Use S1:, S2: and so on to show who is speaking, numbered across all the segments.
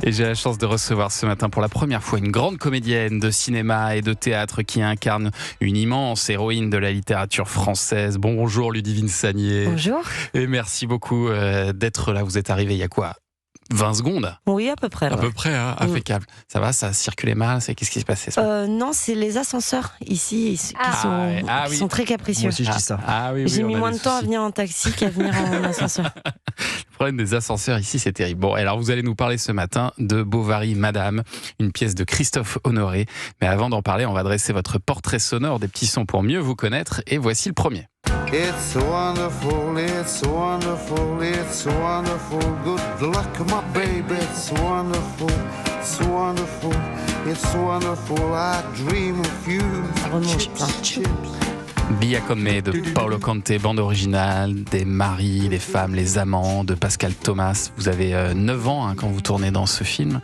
S1: Et j'ai la chance de recevoir ce matin pour la première fois une grande comédienne de cinéma et de théâtre qui incarne une immense héroïne de la littérature française. Bonjour Ludivine Sagnier.
S2: Bonjour.
S1: Et merci beaucoup d'être là. Vous êtes arrivée il y a quoi ? 20 secondes ?
S2: Oui, à peu près.
S1: À peu près, hein, impeccable. Ça va, ça circulait mal, qu'est-ce qui se passait
S2: Non, c'est les ascenseurs ici qui sont très capricieux.
S3: Moi aussi je dis ça.
S2: J'ai mis moins de temps à venir en taxi qu'à venir en ascenseur.
S1: Le problème des ascenseurs ici, c'est terrible. Bon, alors vous allez nous parler ce matin de Bovary Madame, une pièce de Christophe Honoré. Mais avant d'en parler, on va dresser votre portrait sonore des petits sons pour mieux vous connaître. Et voici le premier.
S4: It's wonderful, it's wonderful, it's wonderful. Good luck, my baby. It's wonderful, it's wonderful, it's wonderful. I dream of you.
S2: Ça remonte, hein.
S4: Chips.
S1: Via Come de Paolo Conte, bande originale, des maris, les femmes, les amants de Pascal Thomas. Vous avez 9 ans quand vous tournez dans ce film.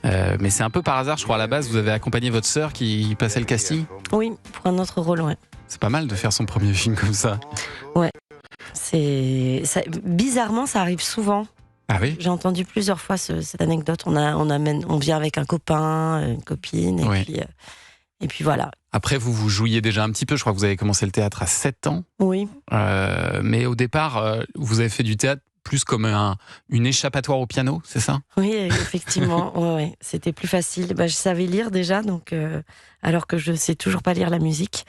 S1: Mais c'est un peu par hasard, je crois, à la base, vous avez accompagné votre sœur qui passait le casting.
S2: Oui, pour un autre rôle, ouais.
S1: C'est pas mal de faire son premier film comme ça.
S2: Ouais. Bizarrement, ça arrive souvent.
S1: Ah oui ?
S2: J'ai entendu plusieurs fois cette anecdote. On vient avec un copain, une copine, et puis voilà.
S1: Après, vous jouiez déjà un petit peu. Je crois que vous avez commencé le théâtre à 7 ans.
S2: Oui.
S1: Mais au départ, vous avez fait du théâtre plus comme une échappatoire au piano, c'est ça ?
S2: Oui, effectivement. Ouais. C'était plus facile. Je savais lire déjà, donc alors que je ne sais toujours pas lire la musique.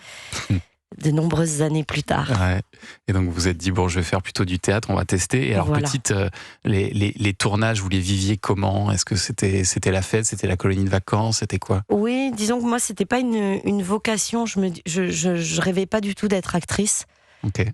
S2: De nombreuses années plus tard.
S1: Ouais. Et donc vous vous êtes dit, bon, je vais faire plutôt du théâtre, on va tester. Et alors,
S2: voilà.
S1: petite, les tournages, vous les viviez comment ? Est-ce que c'était la fête, c'était la colonie de vacances, c'était quoi ?
S2: Oui, disons que moi, c'était pas une vocation. Je rêvais pas du tout d'être actrice.
S1: Okay.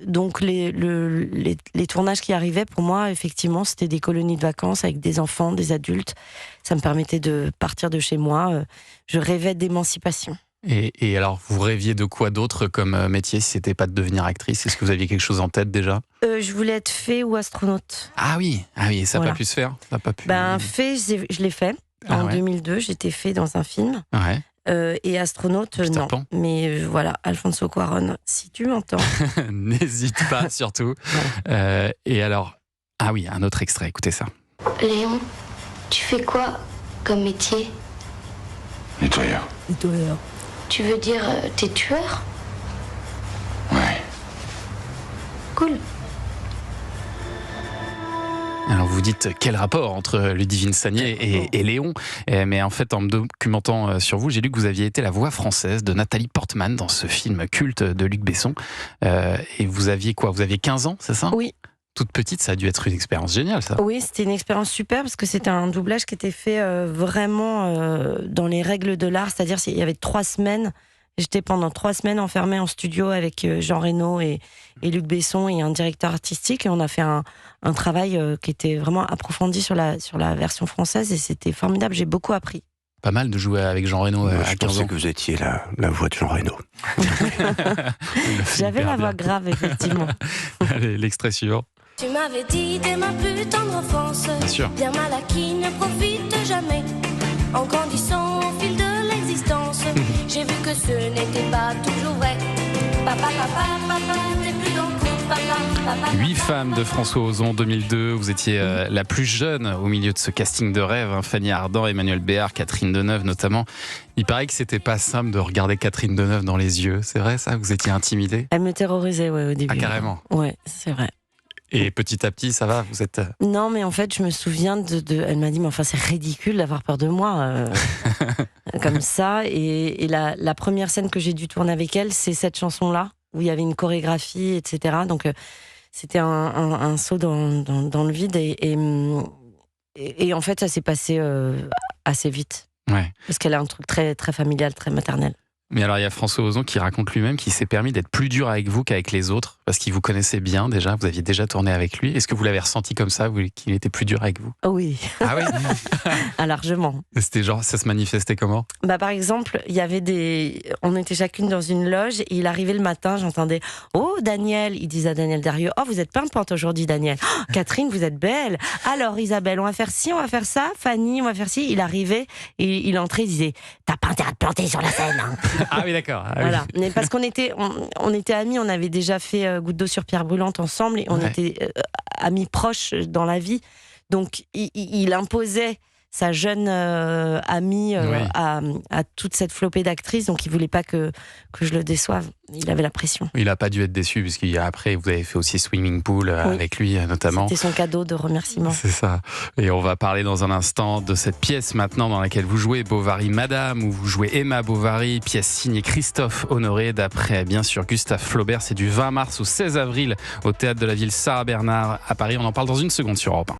S2: Donc les tournages qui arrivaient, pour moi, effectivement, c'était des colonies de vacances avec des enfants, des adultes. Ça me permettait de partir de chez moi. Je rêvais d'émancipation.
S1: Et alors, vous rêviez de quoi d'autre comme métier si c'était pas de devenir actrice ? Est-ce que vous aviez quelque chose en tête déjà ?
S2: Je voulais être fée ou astronaute.
S1: Ah oui, ça n'a pas pu se faire ? Ça a pas pu...
S2: Fée, je l'ai fait. En 2002, j'étais fée dans un film.
S1: Ouais.
S2: Et astronaute,
S1: Peter
S2: non.
S1: Pan.
S2: Mais voilà, Alfonso Cuarón, si tu m'entends.
S1: N'hésite pas, surtout.
S2: Voilà.
S1: Et alors, ah oui, un autre extrait, écoutez ça.
S5: Léon, tu fais quoi comme métier ?
S6: Nettoyeur.
S5: Tu veux dire t'es tueur ?
S6: Ouais.
S5: Cool.
S1: Alors vous dites, quel rapport entre Ludivine Sagnier et Léon ? Mais en fait, en me documentant sur vous, j'ai lu que vous aviez été la voix française de Nathalie Portman dans ce film culte de Luc Besson. Et vous aviez quoi ? Vous aviez 15 ans, c'est ça ?
S2: Oui.
S1: Toute petite, ça a dû être une expérience géniale, ça.
S2: Oui, c'était une expérience super parce que c'était un doublage qui était fait vraiment dans les règles de l'art. C'est-à-dire qu'il y avait 3 semaines. J'étais pendant 3 semaines enfermée en studio avec Jean Reno et Luc Besson et un directeur artistique. Et on a fait un travail qui était vraiment approfondi sur la version française et c'était formidable. J'ai beaucoup appris.
S1: Pas mal de jouer avec Jean Reno à 15 ans.
S6: Je pensais que vous étiez la voix de Jean Reno.
S2: J'avais la voix grave, effectivement.
S1: Allez, l'extrait suivant.
S7: Tu m'avais dit dès ma plus tendre enfance,
S1: Bien sûr.
S7: bien mal acquis ne profite jamais. En grandissant au fil de l'existence, j'ai vu que ce n'était pas toujours vrai. Papa, t'es plus dans le coup, papa.
S1: 8 femmes de François Ozon 2002. Vous étiez la plus jeune au milieu de ce casting de rêve. Fanny Ardant, Emmanuel Béard, Catherine Deneuve notamment. Il paraît que c'était pas simple de regarder Catherine Deneuve dans les yeux. C'est vrai ça ? Vous étiez intimidée ?
S2: Elle me terrorisait, au début.
S1: Ah, carrément.
S2: Ouais, c'est vrai.
S1: Et petit à petit, ça va, vous êtes...
S2: Non, mais en fait, je me souviens elle m'a dit, mais enfin, c'est ridicule d'avoir peur de moi, comme ça. Et la première scène que j'ai dû tourner avec elle, c'est cette chanson-là, où il y avait une chorégraphie, etc. Donc, c'était un saut dans le vide. Et en fait, ça s'est passé assez vite.
S1: Ouais.
S2: Parce qu'elle a un truc très, très familial, très maternel.
S1: Mais alors, il y a François Ozon qui raconte lui-même qu'il s'est permis d'être plus dur avec vous qu'avec les autres, parce qu'il vous connaissait bien déjà, vous aviez déjà tourné avec lui. Est-ce que vous l'avez ressenti comme ça, qu'il était plus dur avec vous ?
S2: Oui.
S1: Ah oui.
S2: Ah, largement.
S1: C'était genre, ça se manifestait comment ?
S2: Par exemple, il y avait on était chacune dans une loge et il arrivait le matin, j'entendais « Oh, Daniel !» Il disait à Daniel Darieux « Oh, vous êtes pimpante aujourd'hui, Daniel. Oh, Catherine, vous êtes belle. Alors, Isabelle, on va faire ci, on va faire ça. Fanny, on va faire ci. » Il arrivait et il entrait, il disait « T'as pas intérêt à te planter sur la scène. Hein. »
S1: Ah oui, d'accord. Ah,
S2: voilà.
S1: oui.
S2: Mais parce qu'on était amis, on avait déjà fait Goutte d'eau sur pierre brûlante ensemble et on était amis proches dans la vie. Donc, il imposait sa jeune amie
S1: Oui.
S2: à toute cette flopée d'actrices, donc il voulait pas que je le déçoive. Il avait la pression.
S1: Il n'a pas dû être déçu, puisqu'après, vous avez fait aussi Swimming Pool avec lui, notamment.
S2: C'était son cadeau de remerciement.
S1: C'est ça. Et on va parler dans un instant de cette pièce maintenant dans laquelle vous jouez Bovary Madame, où vous jouez Emma Bovary, pièce signée Christophe Honoré, d'après bien sûr Gustave Flaubert. C'est du 20 mars au 16 avril au Théâtre de la Ville Sarah Bernard à Paris. On en parle dans une seconde sur Europe 1.